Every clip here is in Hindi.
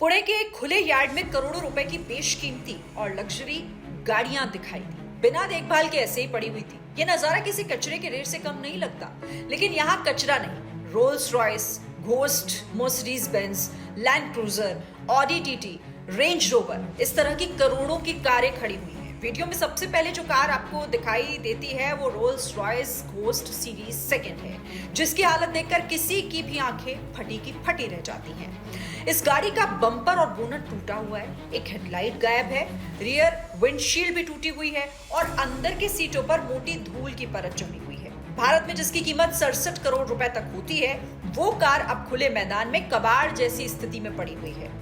पुणे के एक खुले यार्ड में करोड़ों रुपए की बेशकीमती और लग्जरी गाड़ियां दिखाई दी, बिना देखभाल के ऐसे ही पड़ी हुई थी। ये नजारा किसी कचरे के ढेर से कम नहीं लगता, लेकिन यहाँ कचरा नहीं, Rolls Royce, ghost, Mercedes Benz, land cruiser, Audi TT, range rover, इस तरह की करोड़ों की कारें खड़ी हुई हैं। वीडियो में सबसे पहले जो कार आपको दिखाई देती है वो Rolls Royce ghost series second है, जिसकी हालत देखकर किसी की भी आंखें फटी की फटी रह जाती हैं। इस गाड़ी का बम्पर और बोनट टूटा हुआ है, एक हेडलाइट गायब है, रियर विंडशील्ड भी टूटी हुई है और अंदर के सीटों पर मोटी धूल की परत जमी हुई है। भारत में जिसकी कीमत 67 करोड़ रुपए तक होती है, वो कार अब खुले मैदान में कबाड़ जैसी स्थिति में पड़ी हुई है।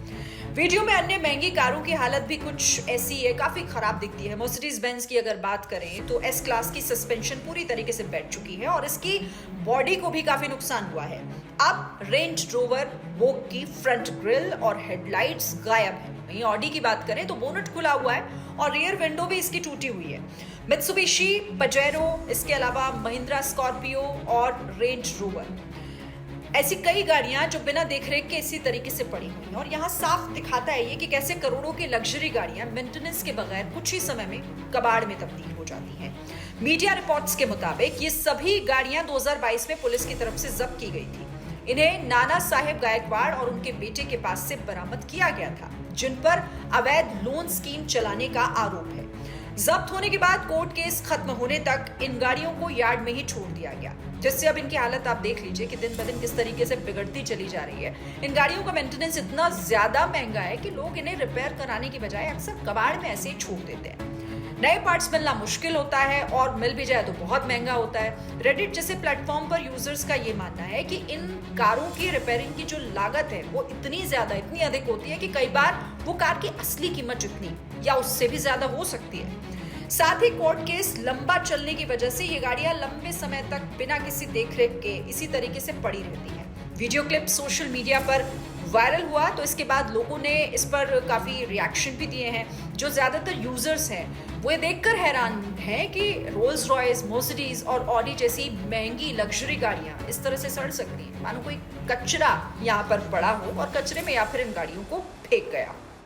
वीडियो में अन्य महंगी कारों की हालत भी कुछ ऐसी है, काफी खराब दिखती है। मर्सिडीज बेंज की अगर बात करें तो एस क्लास की सस्पेंशन पूरी तरीके से बैठ चुकी है और इसकी बॉडी को भी काफी नुकसान हुआ है। अब रेंज रोवर वोक की फ्रंट ग्रिल और हेडलाइट्स गायब है। वहीं ऑडी की बात करें तो बोनट खुला हुआ है और रियर विंडो भी इसकी टूटी हुई है। मित्सुबिशी पजेरो, इसके अलावा महिंद्रा स्कॉर्पियो और रेंज रोवर, ऐसी कई गाड़ियां जो बिना देखरेख के इसी तरीके से पड़ी हुई हैं। और यहाँ साफ दिखाता है ये कि कैसे करोड़ों की लग्जरी गाड़ियां मेंटेनेंस के बगैर कुछ ही समय में कबाड़ में तब्दील हो जाती हैं। मीडिया रिपोर्ट्स के मुताबिक ये सभी गाड़ियां 2022 में पुलिस की तरफ से जब्त की गई थी। इन्हें नाना साहेब गायकवाड़ और उनके बेटे के पास से बरामद किया गया था, जिन पर अवैध लोन स्कीम चलाने का आरोप है। जब्त होने के बाद कोर्ट केस खत्म होने तक इन गाड़ियों को यार्ड में ही छोड़ दिया गया, जिससे अब इनकी हालत आप देख लीजिए कि दिन ब दिन किस तरीके से बिगड़ती चली जा रही है। इन गाड़ियों का मेंटेनेंस इतना ज्यादा महंगा है कि लोग इन्हें रिपेयर कराने की बजाय अक्सर कबाड़ में ऐसे ही छोड़ देते हैं। नए पार्ट्स मिलना मुश्किल होता है और मिल भी जाए तो बहुत महंगा होता है। रेडिट जैसे प्लेटफॉर्म पर यूजर्स का ये मानना है कि इन कारों की रिपेयरिंग की जो लागत है वो इतनी ज्यादा, इतनी अधिक होती है कि कई बार वो कार की असली कीमत जितनी या उससे भी ज्यादा हो सकती है। साथ ही कोर्ट केस लंबा चलने की वजह से ये गाड़ियां लंबे समय तक बिना किसी देखरेख के इसी तरीके से पड़ी रहती हैं। वीडियो क्लिप सोशल मीडिया पर वायरल हुआ तो इसके बाद लोगों ने इस पर काफी रिएक्शन भी दिए हैं। जो ज्यादातर यूजर्स हैं वो ये देखकर हैरान हैं कि रोल्स रॉयस, मर्सिडीज और ऑडी जैसी महंगी लग्जरी गाड़ियां इस तरह से सड़ सकती हैं, मानो कोई कचरा यहाँ पर पड़ा हो और कचरे में या फिर इन गाड़ियों को फेंक गया।